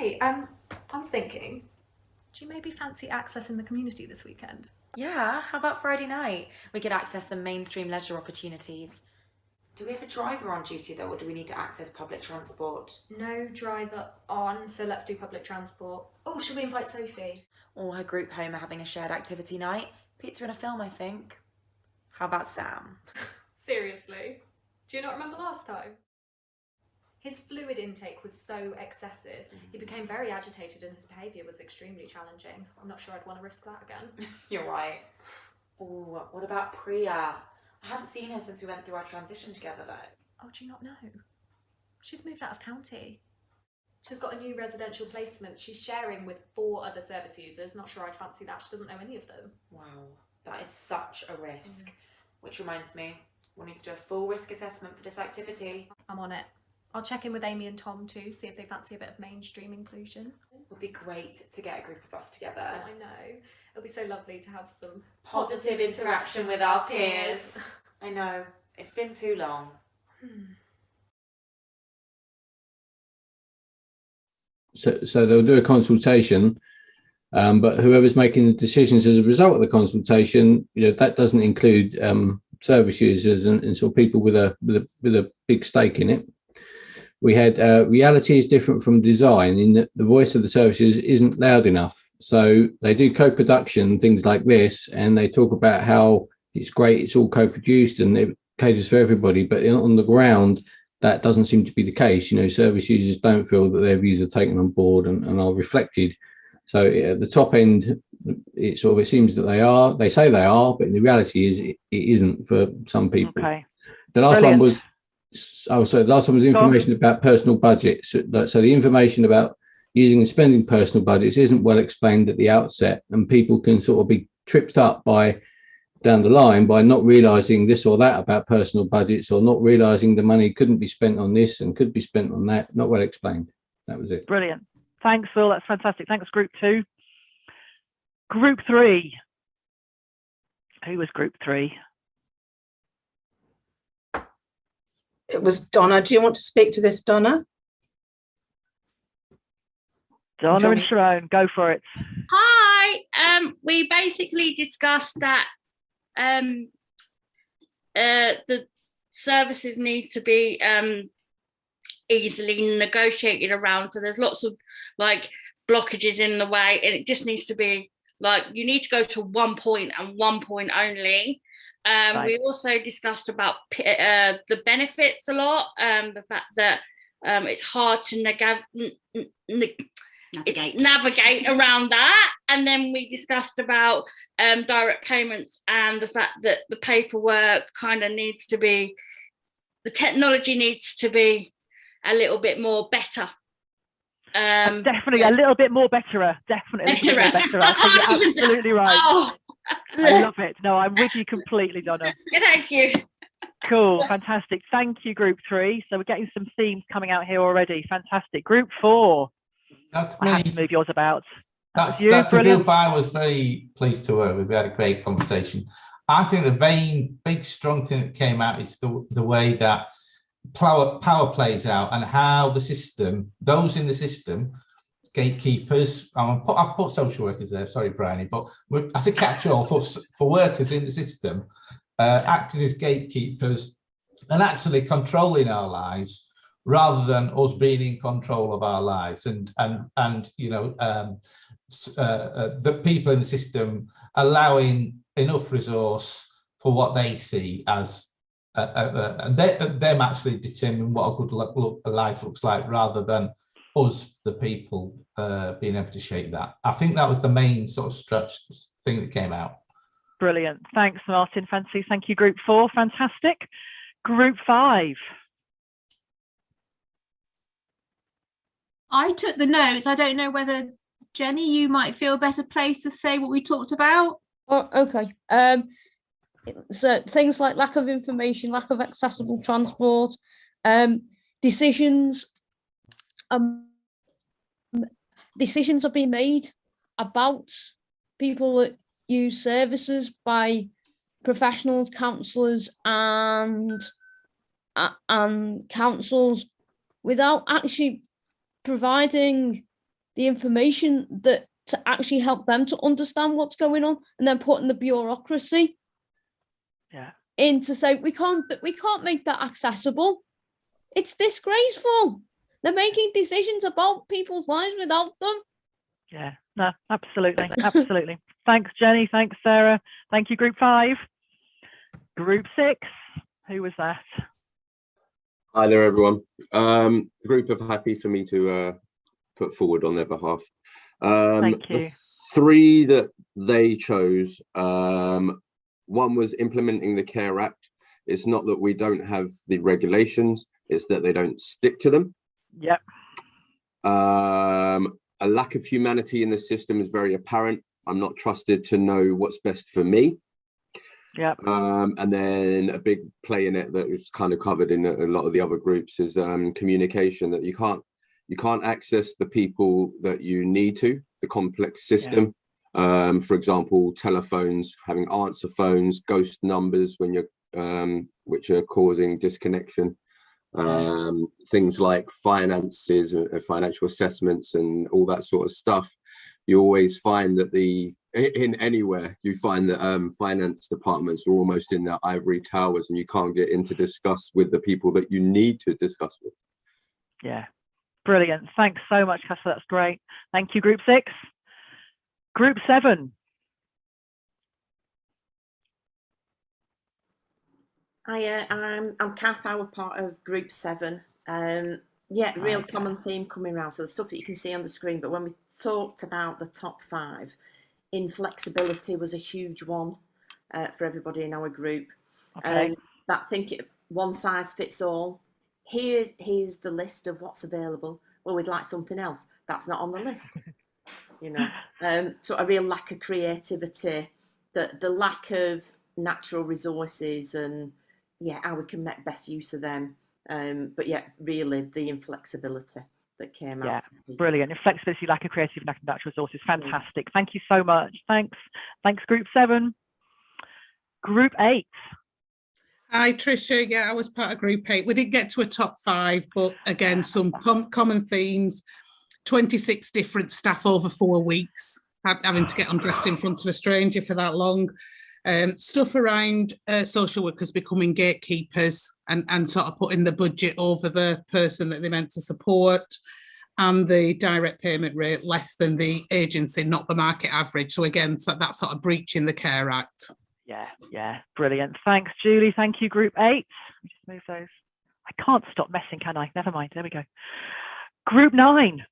Hey, I was thinking, do you maybe fancy accessing the community this weekend? Yeah, how about Friday night? We could access some mainstream leisure opportunities. Do we have a driver on duty though, or do we need to access public transport? No driver on, so let's do public transport. Oh, should we invite Sophie? Or her group home are having a shared activity night? Pizza and a film, I think. How about Sam? Seriously? Do you not remember last time? His fluid intake was so excessive. He became very agitated and his behaviour was extremely challenging. I'm not sure I'd want to risk that again. You're right. Oh, what about Priya? I haven't seen her since we went through our transition together though. Oh, do you not know? She's moved out of county. She's got a new residential placement. She's sharing with 4 other service users. Not sure I'd fancy that. She doesn't know any of them. Wow, that is such a risk. Which reminds me, we'll need to do a full risk assessment for this activity. I'm on it. I'll check in with Amy and Tom too, see if they fancy a bit of mainstream inclusion. It would be great to get a group of us together. I know. It'll be so lovely to have some Positive interaction with our peers. I know, it's been too long. So they'll do a consultation, but whoever's making the decisions as a result of the consultation, that doesn't include service users and sort of people with a big stake in it. We had reality is different from design in that the voice of the service user isn't loud enough. So they do co-production, things like this, and they talk about how it's great, it's all co-produced and it caters for everybody. But on the ground, that doesn't seem to be the case. Service users don't feel that their views are taken on board and are reflected. So at the top end, it seems that they say they are, but the reality is it isn't for some people. Okay. The last one was information about personal budgets. So the information about using and spending personal budgets isn't well explained at the outset, and people can sort of be tripped up down the line by not realizing this or that about personal budgets, or not realizing the money couldn't be spent on this and could be spent on that. Not well explained. That was it. Brilliant. Thanks, Phil. That's fantastic. Thanks, Group 2. Group 3. Who was Group 3? It was Donna. Do you want to speak to this, Donna? Donna and Sharon, go for it. Hi. We basically discussed that the services need to be easily negotiated around. So there's lots of blockages in the way, and it just needs to be you need to go to one point and one point only. Right. We also discussed about the benefits a lot, the fact that it's hard to navigate around that. And then we discussed about direct payments and the fact that the paperwork the technology needs to be a little bit more better. Definitely a little bit more better. Definitely a little bit better. I think you're absolutely right. Oh. I love it. No, I'm with you completely, Donna. Thank you. Cool, fantastic. Thank you, Group 3. So we're getting some themes coming out here already. Fantastic. Group 4. That's I me. have to move yours about. That's the group I was very pleased to work with. We had a great conversation. I think the big strong thing that came out is the way that power plays out and how the system, those in the system, gatekeepers, I've put social workers there, sorry, Bryony, but as a catch-all for workers in the system, acting as gatekeepers and actually controlling our lives rather than us being in control of our lives, and the people in the system allowing enough resource for what they see as and them actually determine what a good life looks like rather than us, the people, being able to shape that. I think that was the main sort of stretch thing that came out. Brilliant. Thanks, Martin. Fancy. Thank you, Group 4. Fantastic. Group 5. I took the notes. I don't know whether, Jenny, you might feel better placed to say what we talked about. Oh, okay. So things like lack of information, lack of accessible transport, decisions are being made about people that use services by professionals, counsellors, and councils without actually providing the information that to actually help them to understand what's going on, and then putting the bureaucracy in to say we can't make that accessible. It's disgraceful. They're making decisions about people's lives without them. Yeah, no, absolutely, absolutely. Thanks, Jenny. Thanks, Sarah. Thank you, Group 5. Group 6, who was that? Hi there, everyone. The group are happy for me to put forward on their behalf. Thank you. The 3 that they chose, one was implementing the CARE Act. It's not that we don't have the regulations, it's that they don't stick to them. Yep. A lack of humanity in the system is very apparent. I'm not trusted to know what's best for me. Yep. And then a big play in it that was kind of covered in a lot of the other groups is communication, that you can't access the people that you need to, the complex system. For example, telephones, having answer phones, ghost numbers when you're which are causing disconnection. Things like finances, financial assessments and all that sort of stuff. You always find that in anywhere you find that finance departments are almost in their ivory towers, and you can't get into discuss with the people that you need to discuss with. Yeah, brilliant. Thanks so much, Casper. That's great. Thank you, Group 6. Group 7. I'm Kath. I was part of Group 7. Real common theme coming around. So the stuff that you can see on the screen. But when we talked about the top 5, inflexibility was a huge one for everybody in our group. One size fits all. Here's the list of what's available. Well, we'd like something else. That's not on the list. So a real lack of creativity, the lack of natural resources, and how we can make best use of them. But really the inflexibility that came out. Brilliant. Inflexibility, lack of creativity, lack of natural resources. Fantastic. Thank you so much. Thanks, Group 7. Group 8. Hi, Tricia. Yeah, I was part of Group 8. We didn't get to a top 5, but again, some common themes. 26 different staff over 4 weeks, having to get undressed in front of a stranger for that long. Stuff around social workers becoming gatekeepers and sort of putting the budget over the person that they're meant to support, and the direct payment rate less than the agency, not the market average. So again, that sort of breaching the CARE Act. Yeah, brilliant. Thanks, Julie. Thank you, Group 8. Let me just move those. I can't stop messing, can I? Never mind. There we go. Group 9.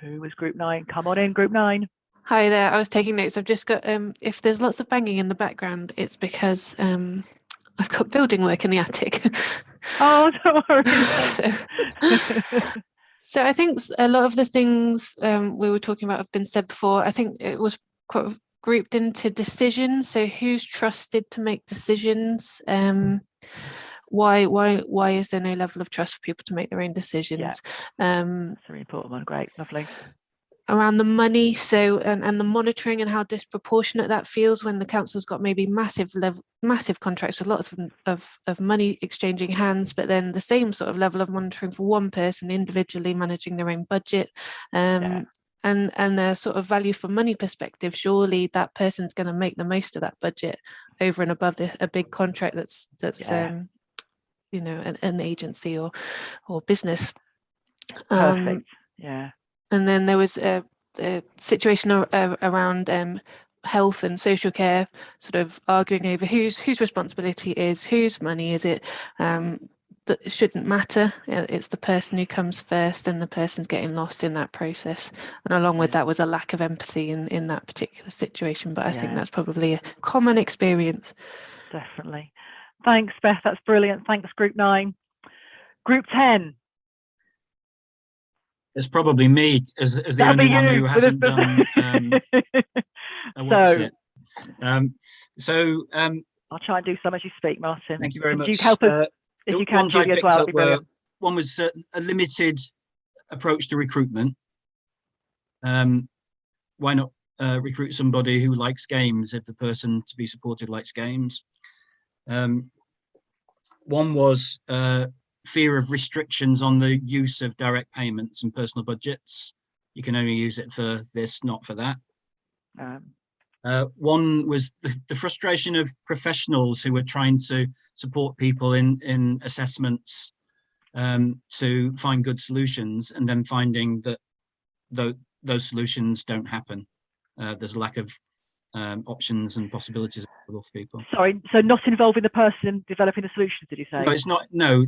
Who was Group 9? Come on in, Group 9. Hi there. I was taking notes. I've just got, if there's lots of banging in the background, it's because I've got building work in the attic. Oh, don't worry. So I think a lot of the things we were talking about have been said before. I think it was quite grouped into decisions. So who's trusted to make decisions? Why is there no level of trust for people to make their own decisions? That's a really important one. Great, lovely. Around the money, so and the monitoring and how disproportionate that feels when the council's got maybe massive contracts with lots of money exchanging hands, but then the same sort of level of monitoring for one person individually managing their own budget. And a sort of value for money perspective, surely that person's going to make the most of that budget over and above a big contract that's you know, an agency or business. Perfect. And then there was a situation around health and social care, sort of arguing over whose responsibility is, whose money is it. That it shouldn't matter. It's the person who comes first, and the person's getting lost in that process. And along with that was a lack of empathy in that particular situation. But I think that's probably a common experience. Definitely. Thanks, Beth. That's brilliant. Thanks, Group 9. Group 10. It's probably me as the only one who hasn't done a what's it. I'll try and do some as you speak, Martin. Thank you very much. You help us if you can, Julie, as well. One was a limited approach to recruitment. Why not recruit somebody who likes games if the person to be supported likes games? One was fear of restrictions on the use of direct payments and personal budgets. You can only use it for this, not for that. One was the frustration of professionals who were trying to support people in assessments to find good solutions, and then finding that those solutions don't happen. There's a lack of options and possibilities available for people. Sorry, so not involving the person in developing the solutions, did you say? No, it's not. No,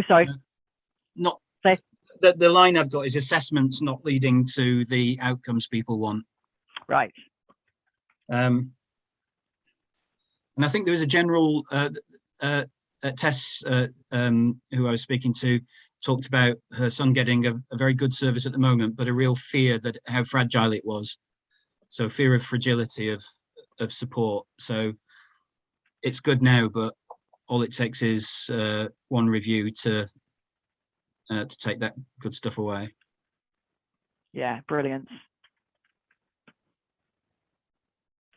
sorry. Not say. The line I've got is assessments not leading to the outcomes people want. Right. And I think there was a general Tess, who I was speaking to, talked about her son getting a very good service at the moment, but a real fear that how fragile it was. So fear of fragility of support. So it's good now, but all it takes is one review to take that good stuff away. Yeah, brilliant.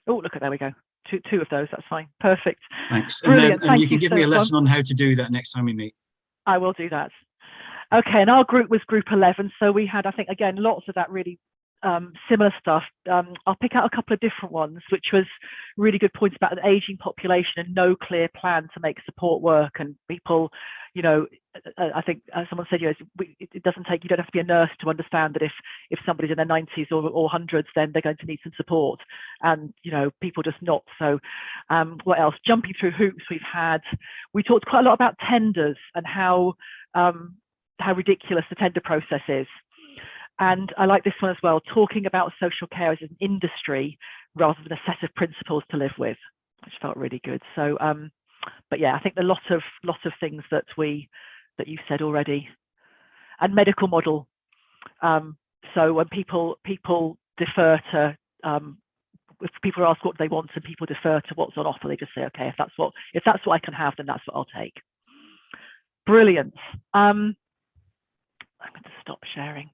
Oh, look, there we go. Two of those, that's fine. Perfect. Thanks. Brilliant. And you can give me a lesson on how to do that next time we meet. I will do that. Okay, and our group was group 11. So we had, I think, again, lots of that really similar stuff. I'll pick out a couple of different ones, which was really good points about an aging population and no clear plan to make support work. And people, you know, I think someone said, you know, it doesn't take, you don't have to be a nurse to understand that if somebody's in their 90s or 100s, then they're going to need some support. And, you know, people just not. So what else? Jumping through hoops we talked quite a lot about tenders and how ridiculous the tender process is. And I like this one as well, talking about social care as an industry rather than a set of principles to live with, which felt really good. So, but yeah, I think a lot of things that you said already. And medical model. So when people defer to, if people are asked what they want and people defer to what's on offer, they just say, okay, if that's what I can have, then that's what I'll take. Brilliant. I'm going to stop sharing.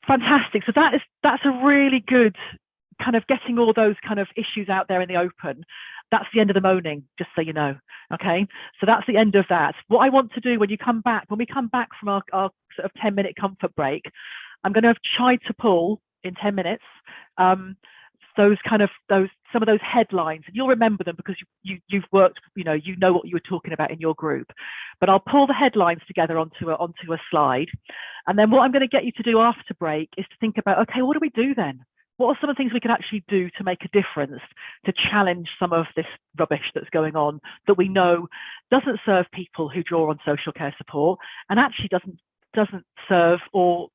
Fantastic. So that's a really good kind of getting all those kind of issues out there in the open. That's the end of the moaning, just so you know. Okay, so that's the end of that. What I want to do when we come back from our sort of 10-minute comfort break, I'm going to have tried to pull in 10 minutes some of those headlines, and you'll remember them because you've worked, you know what you were talking about in your group. But I'll pull the headlines together onto a slide, and then what I'm going to get you to do after break is to think about, okay, what do we do then? What are some of the things we can actually do to make a difference, to challenge some of this rubbish that's going on that we know doesn't serve people who draw on social care support, and actually doesn't serve or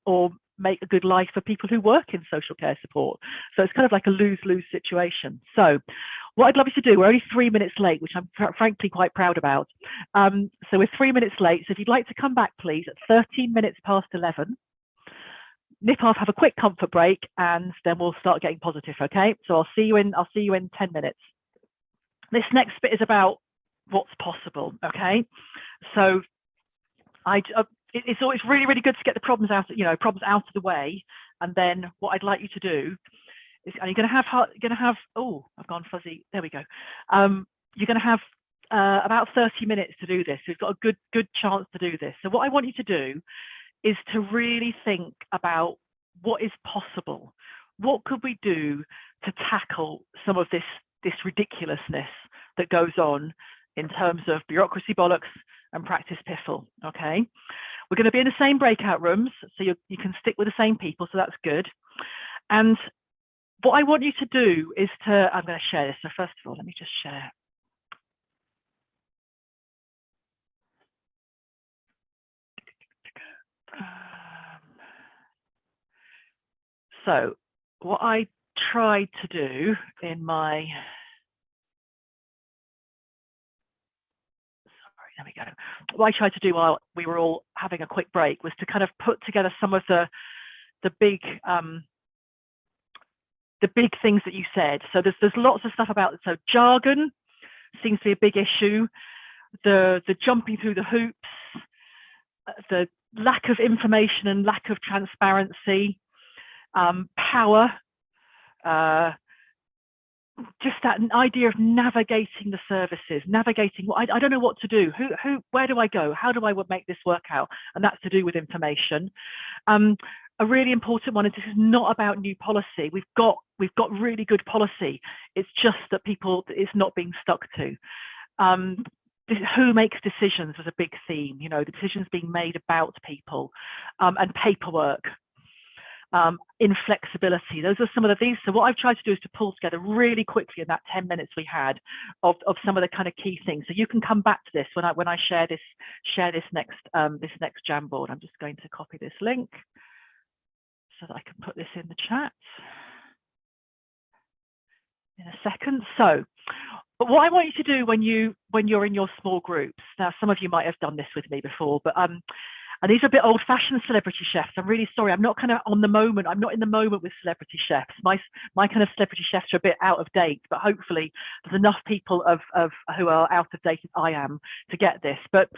make a good life for people who work in social care support. So it's kind of like a lose-lose situation. So what I'd love you to do, we're only 3 minutes late, which I'm frankly quite proud about. So we're 3 minutes late. So if you'd like to come back, please, at 13 minutes past 11, nip off, have a quick comfort break, and then we'll start getting positive. Okay. So I'll see you in 10 minutes. This next bit is about what's possible. Okay. So it's always really, really good to get the problems out of the way. And then what I'd like you to do is, and you're going to have, oh, I've gone fuzzy. There we go. You're going to have about 30 minutes to do this. So you've got a good chance to do this. So what I want you to do is to really think about what is possible. What could we do to tackle some of this ridiculousness that goes on in terms of bureaucracy bollocks and practice piffle, okay? We're going to be in the same breakout rooms, so you can stick with the same people, so that's good. And what I want you to do is I'm going to share this. So first of all, let me just share. So what I tried to do in my, there we go. What I tried to do while we were all having a quick break was to kind of put together some of the big things that you said. So there's lots of stuff about, so jargon seems to be a big issue. The jumping through the hoops, the lack of information and lack of transparency, power, just that idea of navigating the services, navigating what I don't know what to do. Where do I go? How do I make this work out? And that's to do with information. A really important one is this is not about new policy. We've got really good policy. It's just that it's not being stuck to. Who makes decisions was a big theme. You know, the decisions being made about people, and paperwork. Inflexibility. Those are some of these. So what I've tried to do is to pull together really quickly in that 10 minutes we had of some of the kind of key things. So you can come back to this when I share this next Jamboard. I'm just going to copy this link so that I can put this in the chat in a second. So, but what I want you to do when you're in your small groups. Now, some of you might have done this with me before, but and these are a bit old-fashioned celebrity chefs. I'm really sorry. I'm not kind of on the moment. I'm not in the moment with celebrity chefs. My kind of celebrity chefs are a bit out of date, but hopefully there's enough people who are out of date as I am to get this. But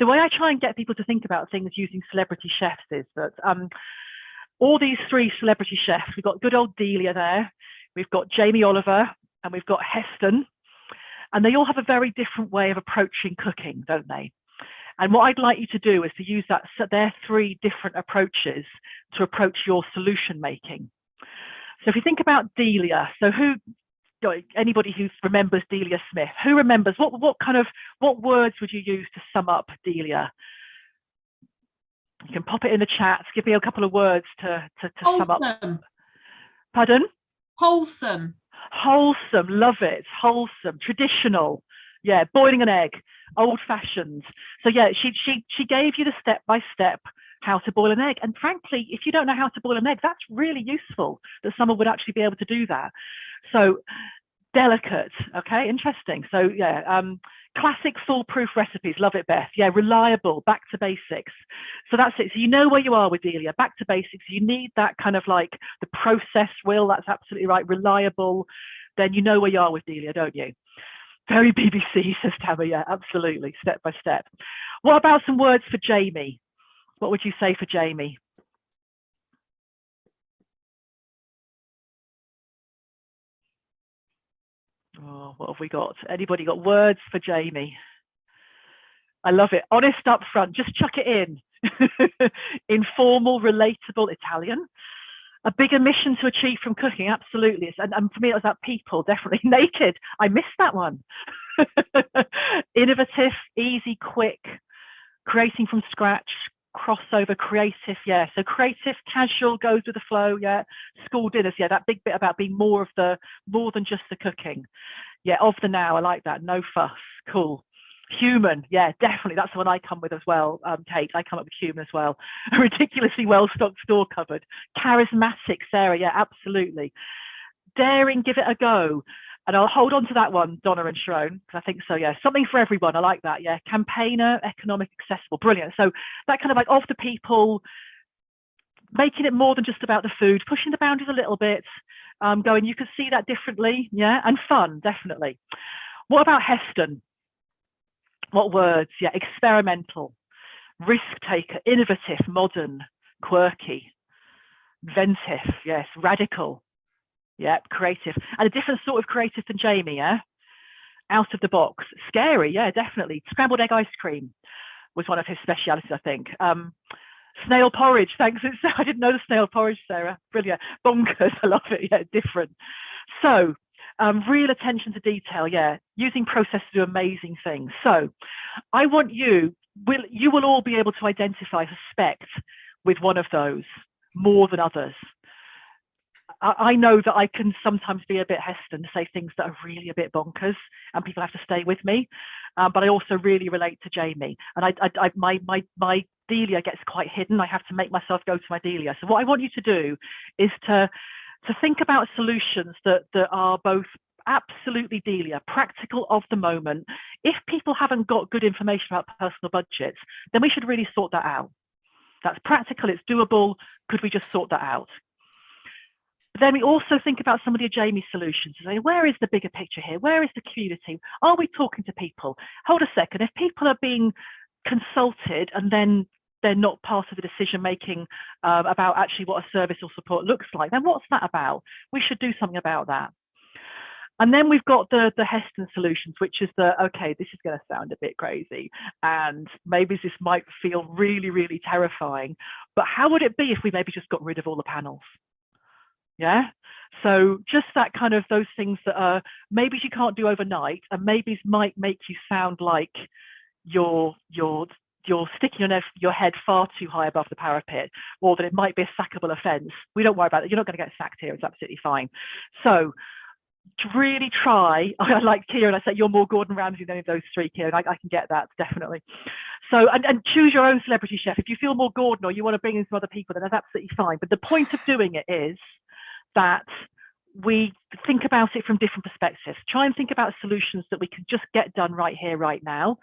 the way I try and get people to think about things using celebrity chefs is that all these three celebrity chefs, we've got good old Delia there, we've got Jamie Oliver, and we've got Heston, and they all have a very different way of approaching cooking, don't they? And what I'd like you to do is to use their three different approaches to approach your solution making. So if you think about Delia, so anybody who remembers Delia Smith, who remembers what words would you use to sum up Delia? You can pop it in the chat. Give me a couple of words to sum up. Pardon? Wholesome. Wholesome. Love it. Wholesome. Traditional. Yeah, boiling an egg, old-fashioned. So yeah, she gave you the step-by-step how to boil an egg. And frankly, if you don't know how to boil an egg, that's really useful that someone would actually be able to do that. So delicate, okay, interesting. So yeah, classic foolproof recipes, love it, Beth. Yeah, reliable, back to basics. So that's it. So you know where you are with Delia, back to basics. You need that kind of like the process, Will, that's absolutely right, reliable. Then you know where you are with Delia, don't you? Very BBC, says Tammy. Yeah, absolutely, step by step. What about some words for Jamie? What would you say for Jamie? Oh, what have we got? Anybody got words for Jamie? I love it. Honest up front, just chuck it in. Informal, relatable, Italian. A bigger mission to achieve from cooking, absolutely. And for me, it was about people, definitely. Naked, I missed that one. Innovative, easy, quick, creating from scratch, crossover, creative, yeah. So creative, casual, goes with the flow, yeah. School dinners, yeah, that big bit about being more than just the cooking. Yeah, of the now, I like that. No fuss, cool. Human, yeah, definitely. That's the one I come with as well, Kate. I come up with human as well. A ridiculously well-stocked store cupboard. Charismatic, Sarah, yeah, absolutely. Daring, give it a go. And I'll hold on to that one, Donna and Sharon, because I think so, yeah. Something for everyone, I like that, yeah. Campaigner, economic, accessible, brilliant. So that kind of like of the people, making it more than just about the food, pushing the boundaries a little bit, going, you could see that differently, yeah, and fun, definitely. What about Heston? What words? Yeah, experimental, risk taker, innovative, modern, quirky, inventive, yes, radical, yeah, creative, and a different sort of creative than Jamie, yeah, out of the box, scary, yeah, definitely. Scrambled egg ice cream was one of his specialities, I think. Snail porridge, thanks. I didn't know the snail porridge, Sarah. Brilliant. Bonkers, I love it, yeah, different. So, real attention to detail, yeah, using process to do amazing things. So I want you will all be able to identify, suspect with one of those more than others. I know that I can sometimes be a bit hesitant to say things that are really a bit bonkers and people have to stay with me, but I also really relate to Jamie, and my Delia gets quite hidden. I have to make myself go to my Delia. So what I want you to do is to think about solutions that are both absolutely Delia, practical of the moment. If people haven't got good information about personal budgets, then we should really sort that out. That's practical, it's doable. Could we just sort that out? But then we also think about some of the Jamie solutions. Say, where is the bigger picture here? Where is the community? Are we talking to people? Hold a second. If people are being consulted and then they're not part of the decision making about actually what a service or support looks like, then what's that about? We should do something about that. And then we've got the Heston solutions, which is okay, this is going to sound a bit crazy, and maybe this might feel really, really terrifying, but how would it be if we maybe just got rid of all the panels? Yeah. So just that kind of those things that are maybe you can't do overnight, and maybe might make you sound like you're sticking your head far too high above the parapet, or that it might be a sackable offence. We don't worry about it. You're not going to get sacked here. It's absolutely fine. So to really try, I like Kieran, I say you're more Gordon Ramsay than any of those three, Kieran. I can get that, definitely. So, and choose your own celebrity chef. If you feel more Gordon or you want to bring in some other people, then that's absolutely fine. But the point of doing it is that we think about it from different perspectives. Try and think about solutions that we can just get done right here, right now.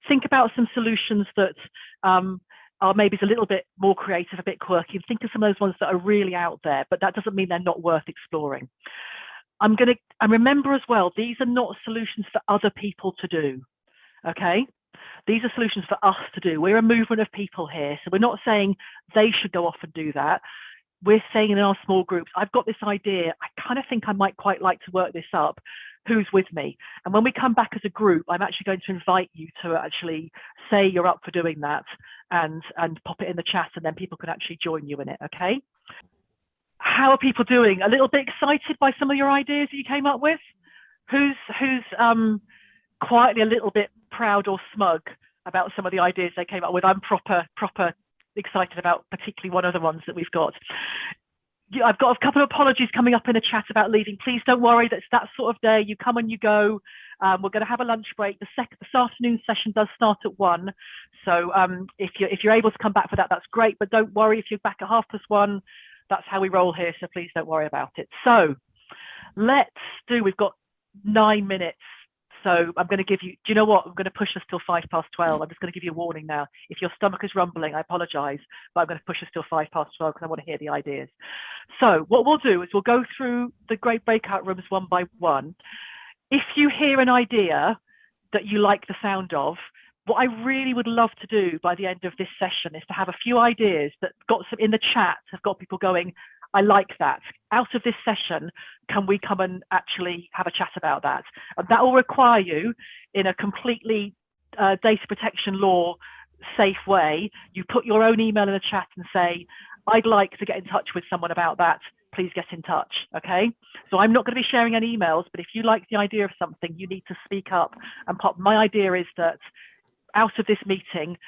Think about some solutions that are maybe a little bit more creative, a bit quirky, and think of some of those ones that are really out there, but that doesn't mean they're not worth exploring. And remember as well, these are not solutions for other people to do, okay? These are solutions for us to do. We're a movement of people here, so we're not saying they should go off and do that. We're saying in our small groups, I've got this idea, I kind of think I might quite like to work this up. Who's with me? And when we come back as a group, I'm actually going to invite you to actually say you're up for doing that and pop it in the chat, and then people can actually join you in it, okay? How are people doing? A little bit excited by some of your ideas that you came up with? Who's quietly a little bit proud or smug about some of the ideas they came up with? I'm proper excited about particularly one of the ones that we've got. I've got a couple of apologies coming up in the chat about leaving. Please don't worry, that's that sort of day. You come and you go. We're going to have a lunch break. This afternoon session does start at 1. So if you're able to come back for that, that's great. But don't worry if you're back at 1:30. That's how we roll here. So please don't worry about it. So we've got 9 minutes. So I'm going to give you, do you know what? I'm going to push us till 12:05. I'm just going to give you a warning now. If your stomach is rumbling, I apologize, but I'm going to push us till 12:05 because I want to hear the ideas. So what we'll do is we'll go through the great breakout rooms one by one. If you hear an idea that you like the sound of, what I really would love to do by the end of this session is to have a few ideas that got some in the chat, have got people going, I like that. Out of this session, can we come and actually have a chat about that? And that will require you, in a completely data protection law safe way, you put your own email in the chat and say, I'd like to get in touch with someone about that. Please get in touch, okay? So I'm not going to be sharing any emails, but if you like the idea of something, you need to speak up and pop. My idea is that out of this meeting,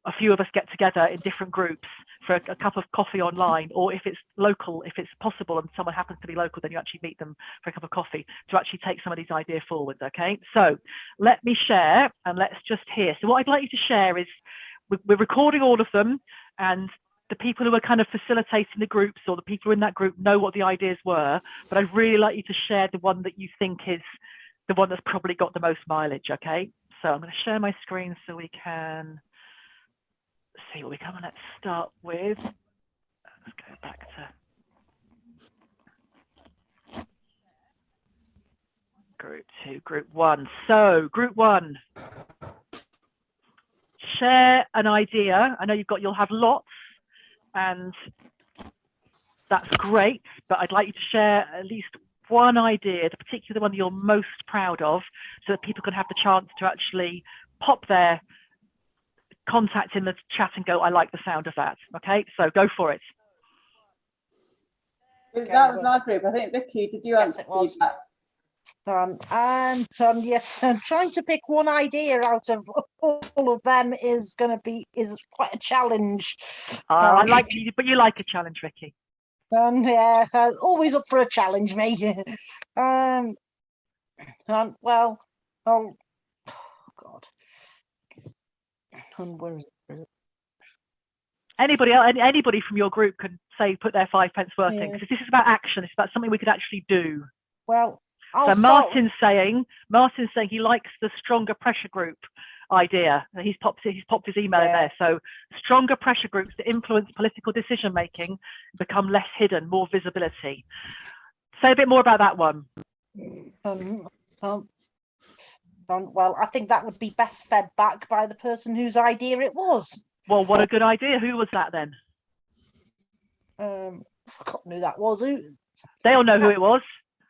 a few of us get together in different groups for a cup of coffee online, or if it's local, if it's possible and someone happens to be local, then you actually meet them for a cup of coffee to actually take some of these ideas forwards, okay? So let me share and let's just hear. So what I'd like you to share is we're recording all of them, and the people who are kind of facilitating the groups or the people in that group know what the ideas were, but I'd really like you to share the one that you think is the one that's probably got the most mileage, okay? So I'm going to share my screen so we can see what we come on. Let's start with, let's go back to group 2, group 1. So group 1, share an idea. I know you'll have lots, and that's great, but I'd like you to share at least one idea, the particular one you're most proud of, so that people can have the chance to actually pop their contact in the chat and go, I like the sound of that. Okay, so go for it. That was our group. I think, Vicky, did you answer? Yes, it was. Yeah, I'm trying to pick one idea out of all of them is quite a challenge. I like you, but you like a challenge, Vicky. Yeah, always up for a challenge, mate. Well, oh God. Where is it? Anybody from your group can say put their 5 pence worth in, because this is about action. It's about something we could actually do. Well, so Martin's saying he likes the stronger pressure group idea. He's popped his email in there. So stronger pressure groups that influence political decision making become less hidden, more visibility. Say a bit more about that one. Well, I think that would be best fed back by the person whose idea it was. Well, what a good idea. Who was that then? I forgot who that was. They all know who it was.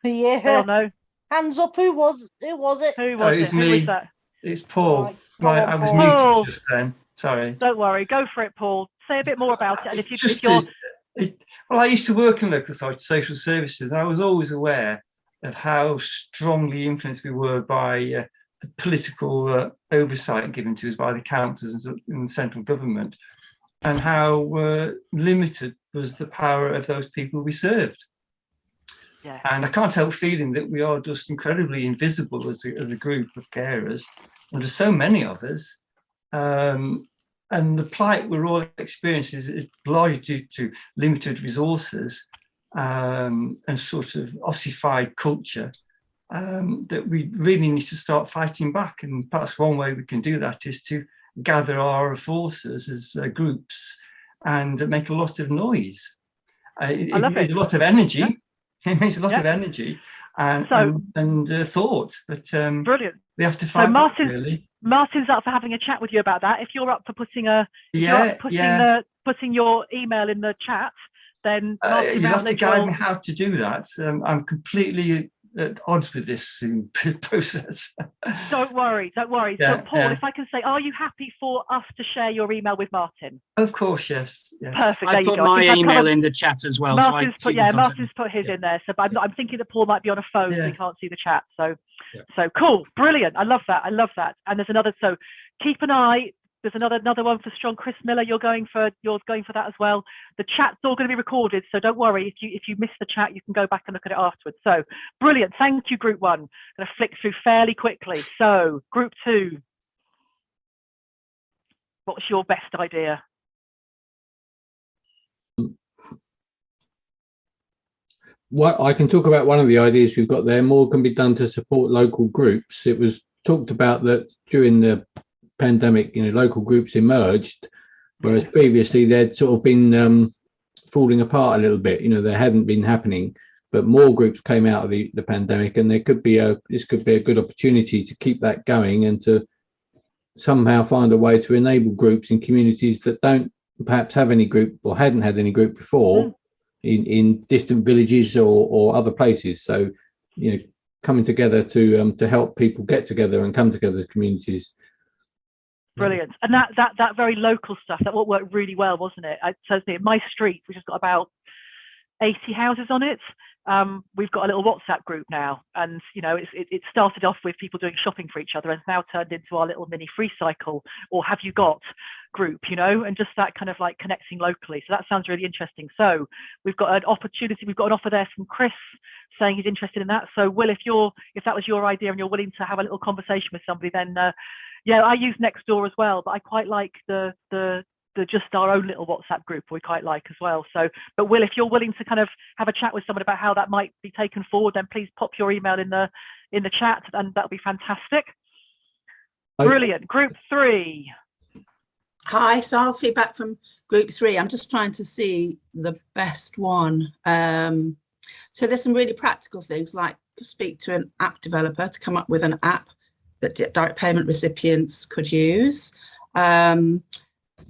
Yeah. They all know. Hands up. Who was it? Who was it's it? me. Who was that? It's Paul. Right, I was Paul. muted just then. Sorry. Don't worry. go for it, Paul. Say a bit more about it. And if well, I used to work in local authority social services, and I was always aware of how strongly influenced we were by the political oversight given to us by the councils and central government, and how limited was the power of those people we served. Yeah. And I can't help feeling that we are just incredibly invisible as a group of carers, and there's so many of us. And the plight we're all experiencing is largely due to limited resources and sort of ossified culture that we really need to start fighting back. And perhaps one way we can do that is to gather our forces as groups and make a lot of noise. It makes a lot of energy. Yeah. It makes a lot of energy and thought, but brilliant. We have to fight back, really. Martin's up for having a chat with you about that. If you're up for putting putting your email in the chat, then Martin you have to guide me how to do that. I'm completely at odds with this process. Don't worry. Yeah, so Paul, if I can say, are you happy for us to share your email with Martin? Of course, yes. Perfect. I put my email in the chat as well. Martin's put his in there. So I'm thinking that Paul might be on a phone, so he can't see the chat. So cool, brilliant. I love that. And there's another. So keep an eye. There's another one for Strong. Chris Miller, you're going for that as well. The chat's all going to be recorded, so don't worry. If you miss the chat, you can go back and look at it afterwards. So brilliant. Thank you, Group 1. I'm going to flick through fairly quickly. So Group 2, what's your best idea? What I can talk about one of the ideas we've got there. More can be done to support local groups. It was talked about that during the pandemic, local groups emerged, whereas previously they'd sort of been falling apart a little bit. They hadn't been happening, but more groups came out of the pandemic, and this could be a good opportunity to keep that going and to somehow find a way to enable groups in communities that don't perhaps have any group or hadn't had any group before in distant villages or other places. So coming together to help people get together and come together as communities. Brilliant. And that very local stuff, that worked really well, wasn't it? So my street, which has got about 80 houses on it, we've got a little WhatsApp group now, and it started off with people doing shopping for each other, and it's now turned into our little mini free cycle or have you got group, and just that kind of like connecting locally. So that sounds really interesting. So we've got an opportunity, we've got an offer there from Chris saying he's interested in that. So Will, if that was your idea and you're willing to have a little conversation with somebody, then I use Nextdoor as well, but I quite like the just our own little WhatsApp group we quite like as well. So, but Will, if you're willing to kind of have a chat with someone about how that might be taken forward, then please pop your email in the chat, and that'll be fantastic. Brilliant. Group 3. Hi, so I'll feedback from Group 3. I'm just trying to see the best one. So there's some really practical things, like speak to an app developer to come up with an app that direct payment recipients could use.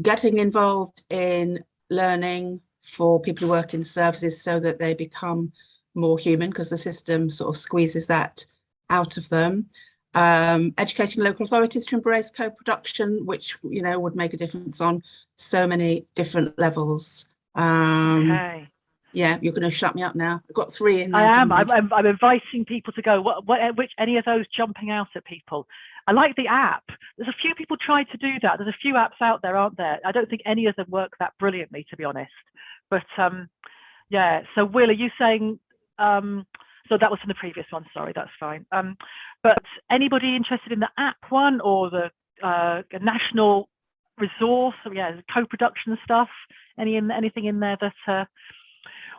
Getting involved in learning for people who work in services so that they become more human, because the system sort of squeezes that out of them. Educating local authorities to embrace co-production, which would make a difference on so many different levels. Okay. Yeah, you're going to shut me up now. I've got 3 in there. I am. I'm inviting people to go. Which any of those jumping out at people? I like the app. There's a few people tried to do that. There's a few apps out there, aren't there? I don't think any of them work that brilliantly, to be honest. But yeah. So Will, are you saying? So that was from the previous one. Sorry, that's fine. But anybody interested in the app one or the national resource? Yeah, co-production stuff. Anything in there that?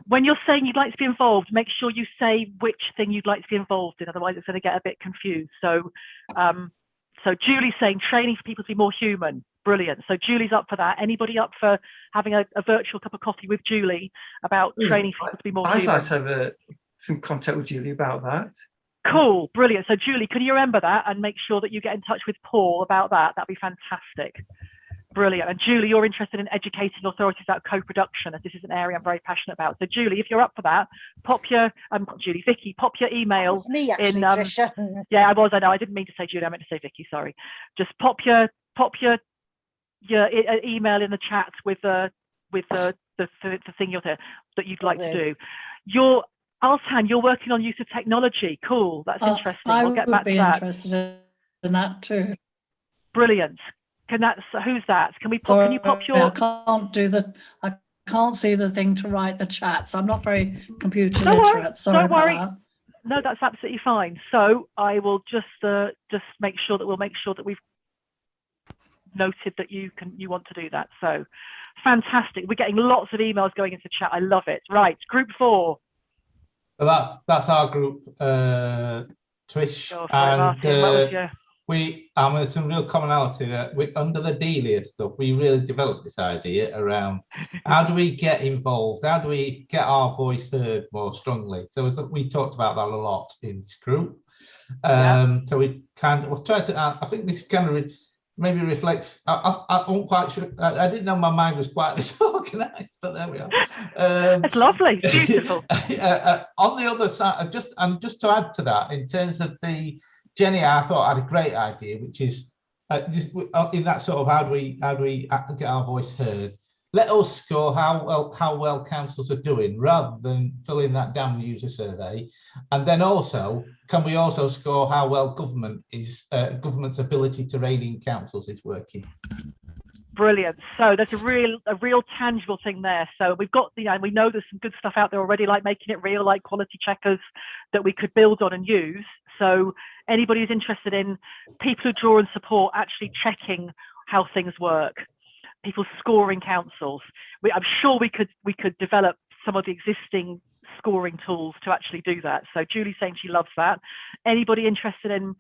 When you're saying you'd like to be involved, make sure you say which thing you'd like to be involved in. Otherwise, it's going to get a bit confused. So, so Julie's saying training for people to be more human. Brilliant. So Julie's up for that. Anybody up for having a virtual cup of coffee with Julie about training for people to be more human? I'd like to have some contact with Julie about that. Cool. Brilliant. So Julie, can you remember that and make sure that you get in touch with Paul about that? That'd be fantastic. Brilliant. And Julie, you're interested in educating authorities about co-production, as this is an area I'm very passionate about. So Julie, if you're up for that, pop your Vicky, pop your email. It's me actually, in Tricia. yeah, I know, I didn't mean to say Julie, I meant to say Vicky, sorry. Just pop your email in the chat with the thing that you'd like to do. Altan, you're working on use of technology. Cool, that's interesting. I'll get back to that. I would be interested in that too. Brilliant. Who's that? Can you pop your? I can't see the thing to write the chats. I'm not very computer Don't literate. worry, Sorry don't worry. about that. No, that's absolutely fine. So I will just make sure that we've noted that you want to do that. So fantastic. We're getting lots of emails going into chat. I love it. Right, group 4. So that's our group, Trish, and there's some real commonality that under the Delia stuff, we really developed this idea around how do we get involved, how do we get our voice heard more strongly. So we talked about that a lot in this group. So we tried to. I think this kind of maybe reflects. I wasn't quite sure. I didn't know my mind was quite this organised, but there we are. It's lovely, beautiful. On the other side, just to add to that, in terms of Jenny, I thought had a great idea, which is in that sort of how do we get our voice heard. Let us score how well councils are doing, rather than filling that damn user survey. And then also, can we also score how well government's ability to rein in councils is working? Brilliant. So there's a real tangible thing there. So we've got we know there's some good stuff out there already, like making it real, like quality checkers that we could build on and use. So anybody who's interested in people who draw and support actually checking how things work, people scoring councils, I'm sure we could develop some of the existing scoring tools to actually do that. So Julie's saying she loves that. Anybody interested in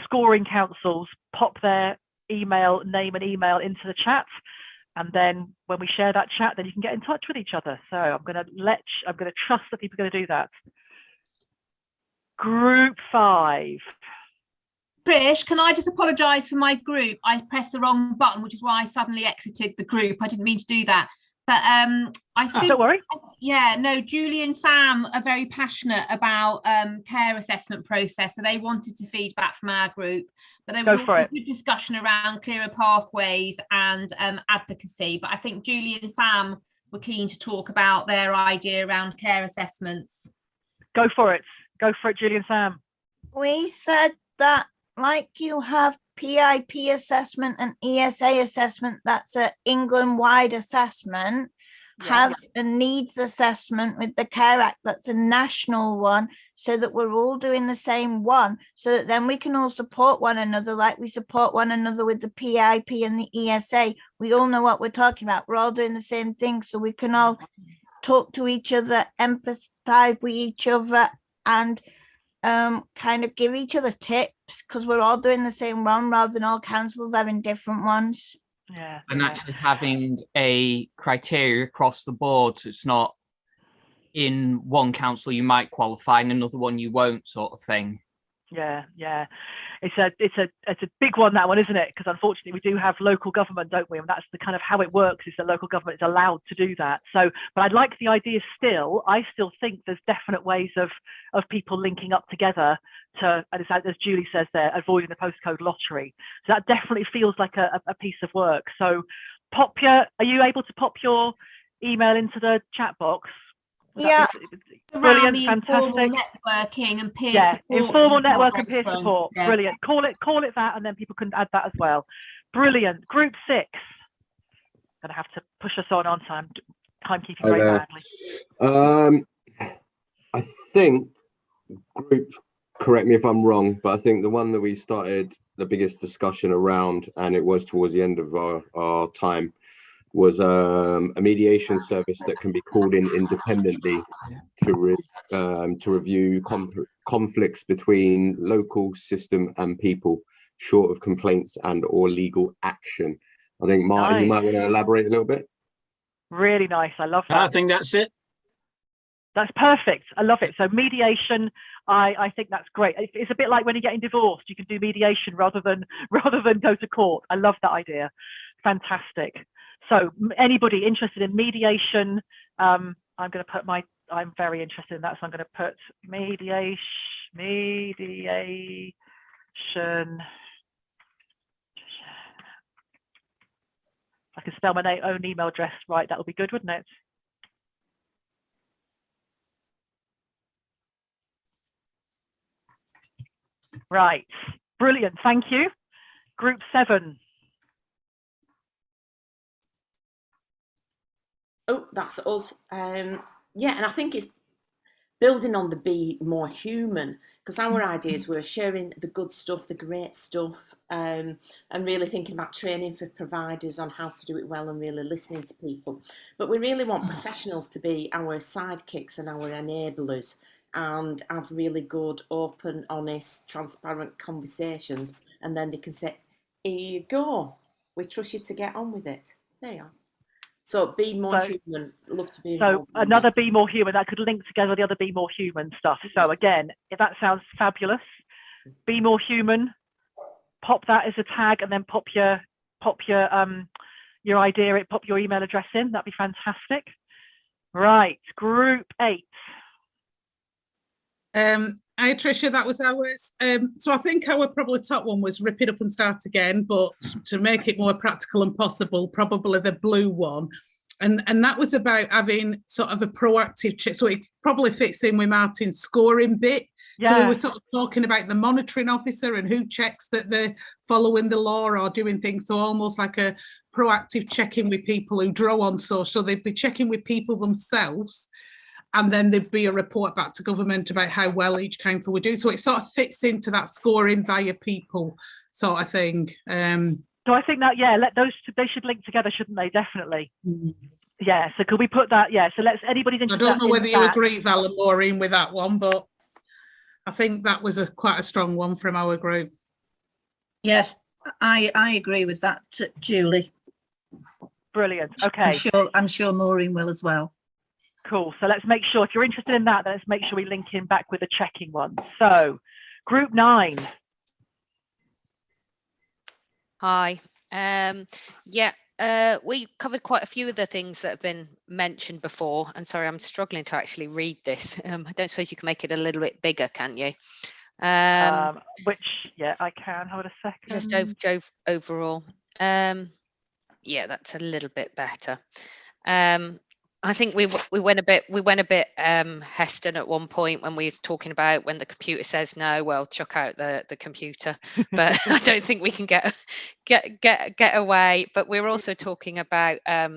scoring councils, pop their name and email into the chat, and then when we share that chat, then you can get in touch with each other. So I'm going to trust that people are going to do that. Group 5. Trish, can I just apologise for my group? I pressed the wrong button, which is why I suddenly exited the group. I didn't mean to do that. But I think, don't worry. Yeah, no, Julie and Sam are very passionate about care assessment process. So they wanted to feedback from our group. But there was also a good discussion around clearer pathways and advocacy. But I think Julie and Sam were keen to talk about their idea around care assessments. Go for it. Go for it, Julie and Sam. We said that like you have PIP assessment and ESA assessment, that's an England-wide assessment, have a needs assessment with the Care Act, that's a national one, so that we're all doing the same one, so that then we can all support one another like we support one another with the PIP and the ESA. We all know what we're talking about. We're all doing the same thing, so we can all talk to each other, empathize with each other, and kind of give each other tips, because we're all doing the same one rather than all councils having different ones. And actually having a criteria across the board, so it's not in one council you might qualify and another one you won't, sort of thing. Yeah, it's a big one, that one, isn't it? Because unfortunately we do have local government, don't we? And that's the kind of how it works, is that local government is allowed to do that. So, but I'd like the idea still. I still think there's definite ways of people linking up together to, as Julie says there, avoiding the postcode lottery. So that definitely feels like a piece of work. So are you able to pop your email into the chat box? Yeah. Brilliant, informal fantastic. Networking and peer support. Informal network and peer from. support. Yeah. Brilliant. Call it that, and then people can add that as well. Brilliant. Group 6. Gonna have to push us on time. Timekeeping very badly. I think group, correct me if I'm wrong, but I think the one that we started the biggest discussion around, and it was towards the end of our time, was a mediation service that can be called in independently to review conflicts between local system and people, short of complaints and or legal action. I think, Martin, you might want to elaborate a little bit. Really nice. I love that. I think that's it. That's perfect. I love it. So mediation, I think that's great. It's a bit like when you're getting divorced, you can do mediation rather than go to court. I love that idea. Fantastic. So anybody interested in mediation, I'm going to put I'm very interested in that, so I'm going to put mediation. I can spell my own email address right, that would be good, wouldn't it? Right, brilliant, thank you. Group 7. Oh, that's us. Yeah, and I think it's building on the Be More Human, because our ideas were sharing the good stuff, the great stuff, and really thinking about training for providers on how to do it well and really listening to people. But we really want professionals to be our sidekicks and our enablers and have really good, open, honest, transparent conversations. And then they can say, here you go. We trust you to get on with it. There you are. So Be More Human, love to be involved. So another Be More Human, that could link together the other Be More Human stuff. So again, if that sounds fabulous, Be More Human, pop that as a tag and then pop your idea, pop your email address in, that'd be fantastic. Right, group 8. Hi Tricia, that was ours. So I think our probably top one was Rip It Up and Start Again, but to make it more practical and possible, probably the blue one. And that was about having sort of a proactive check. So it probably fits in with Martin's scoring bit. Yeah. So we were sort of talking about the monitoring officer and who checks that they're following the law or doing things. So almost like a proactive check-in with people who draw on social. They'd be checking with people themselves. And then there'd be a report back to government about how well each council would do. So it sort of fits into that scoring via people sort of thing. So I think that, yeah, they should link together, shouldn't they? Definitely. Yeah, so could we put that, yeah, so anybody's interested. I don't know whether you agree, Val and Maureen, with that one, but I think that was quite a strong one from our group. Yes, I agree with that, Julie. Brilliant, okay. I'm sure Maureen will as well. Cool. So let's make sure, if you're interested in that, then let's make sure we link in back with the checking one. So, group 9. Hi. We covered quite a few of the things that have been mentioned before. And sorry, I'm struggling to actually read this. I don't suppose you can make it a little bit bigger, can you? Yeah, I can. Hold a second. Just overall. Yeah, that's a little bit better. I think we went a bit Heston at one point when we was talking about when the computer says no, well, chuck out the computer. But I don't think we can get away. But we're also talking about how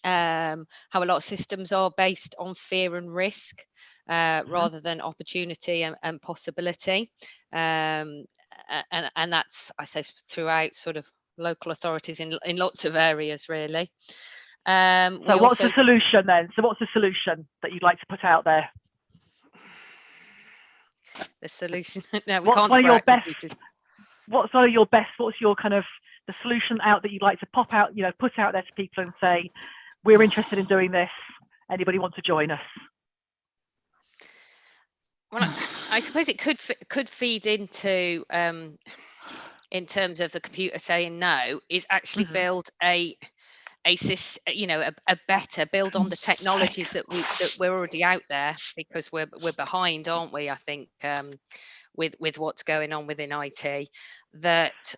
a lot of systems are based on fear and risk rather than opportunity and possibility. And that's, I say, throughout sort of local authorities in lots of areas, really. So what's the solution then? So what's the solution that you'd like to put out there? The solution? No, we can't. What's your kind of the solution out that you'd like to pop out, put out there to people and say, we're interested in doing this. Anybody want to join us? Well, I suppose it could feed into in terms of the computer saying no, is actually build a better build on the technologies that we're already out there, because we're behind, aren't we? I think with what's going on within IT, that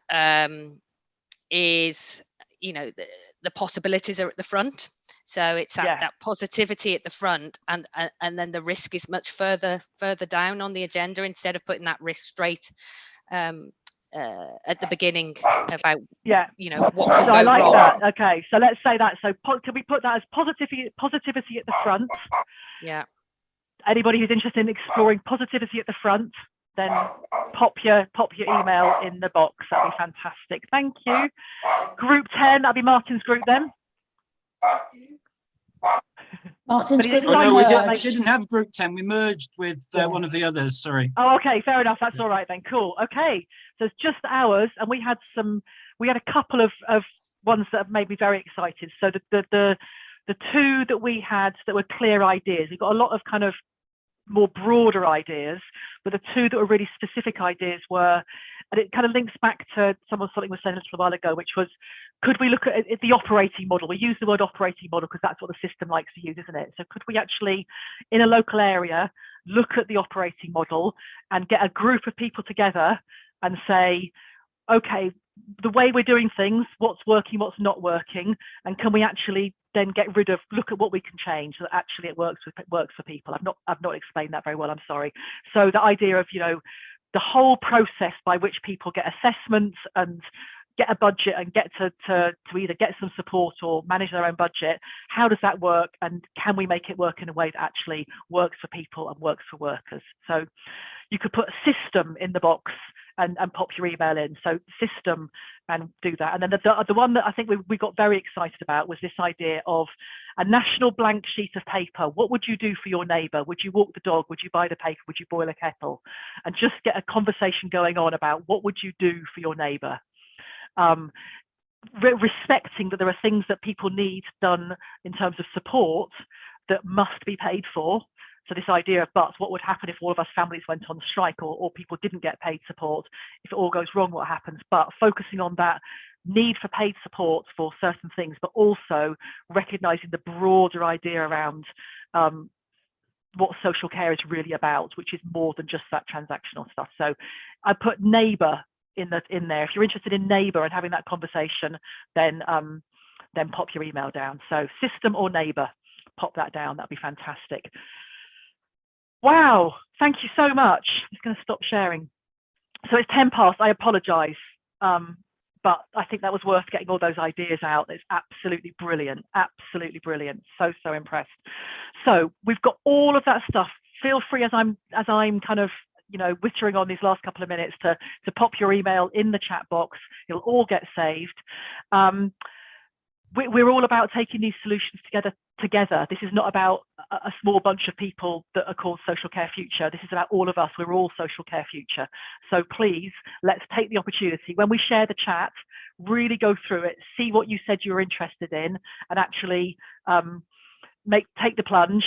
is the possibilities are at the front. So it's that positivity at the front, and then the risk is much further down on the agenda, instead of putting that risk straight at the beginning about what could go I like wrong. that. Okay, so let's say that. So can we put that as positivity at the front? Yeah. Anybody who's interested in exploring positivity at the front, then pop your email in the box. That'd be fantastic. Thank you. Group 10, that'd be Martin's group then. Martin's group. Oh, no, we didn't have group 10. We merged with one of the others. Sorry. Oh, okay, fair enough. That's all right then. Cool. Okay, so it's just ours, and we had a couple of ones that have made me very excited. So the two that we had that were clear ideas. We got a lot of kind of more broader ideas, but the two that were really specific ideas were and it kind of links back to something was saying a little while ago, which was, could we look at the operating model? We use the word operating model because that's what the system likes to use, isn't it? So could we actually, in a local area, look at the operating model and get a group of people together and say, okay, the way we're doing things, what's working, what's not working, and can we actually then look at what we can change so that actually it works for people. I've not explained that very well, I'm sorry. So the idea of, the whole process by which people get assessments and get a budget and get to either get some support or manage their own budget, how does that work, and can we make it work in a way that actually works for people and works for workers? So you could put system in the box and pop your email in, so system, and do that. And then the one that I think we got very excited about was this idea of a national blank sheet of paper. What would you do for your neighbour? Would you walk the dog? Would you buy the paper? Would you boil a kettle? And just get a conversation going on about what would you do for your neighbour? Respecting that there are things that people need done in terms of support that must be paid for. So this idea of, but what would happen if all of us families went on strike, or people didn't get paid support? If it all goes wrong, what happens? But focusing on that need for paid support for certain things, but also recognising the broader idea around what social care is really about, which is more than just that transactional stuff. So I put neighbour in there. If you're interested in neighbour and having that conversation, then pop your email down. So system or neighbour, pop that down. That'd be fantastic. Wow, thank you so much. I'm just going to stop sharing. So it's 10 past. I apologise, but I think that was worth getting all those ideas out. It's absolutely brilliant, absolutely brilliant. So impressed. So we've got all of that stuff. Feel free, as I'm kind of whittering on these last couple of minutes, to pop your email in the chat box. It'll all get saved. We're all about taking these solutions together. This is not about a small bunch of people that are called Social Care Future. This is about all of us. We're all Social Care Future. So please, let's take the opportunity. When we share the chat, really go through it, see what you said you were interested in, and actually take the plunge.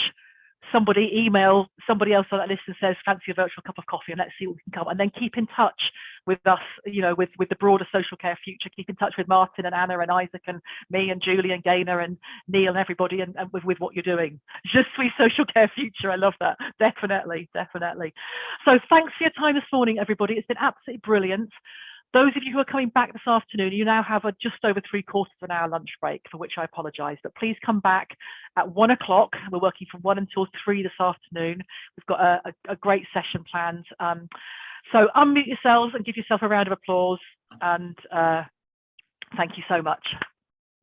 Somebody email somebody else on that list and says, fancy a virtual cup of coffee, and let's see what we can come. And then keep in touch with us, with the broader Social Care Future. Keep in touch with Martin and Anna and Isaac and me and Julie and Gaynor and Neil and everybody, and with what you're doing. Je suis Social Care Future. I love that. Definitely. So thanks for your time this morning, everybody. It's been absolutely brilliant. Those of you who are coming back this afternoon, you now have a just over 3/4 of an hour lunch break, for which I apologise. But please come back at 1 o'clock. We're working from 1 until 3 this afternoon. We've got a great session planned. So unmute yourselves and give yourself a round of applause. And thank you so much.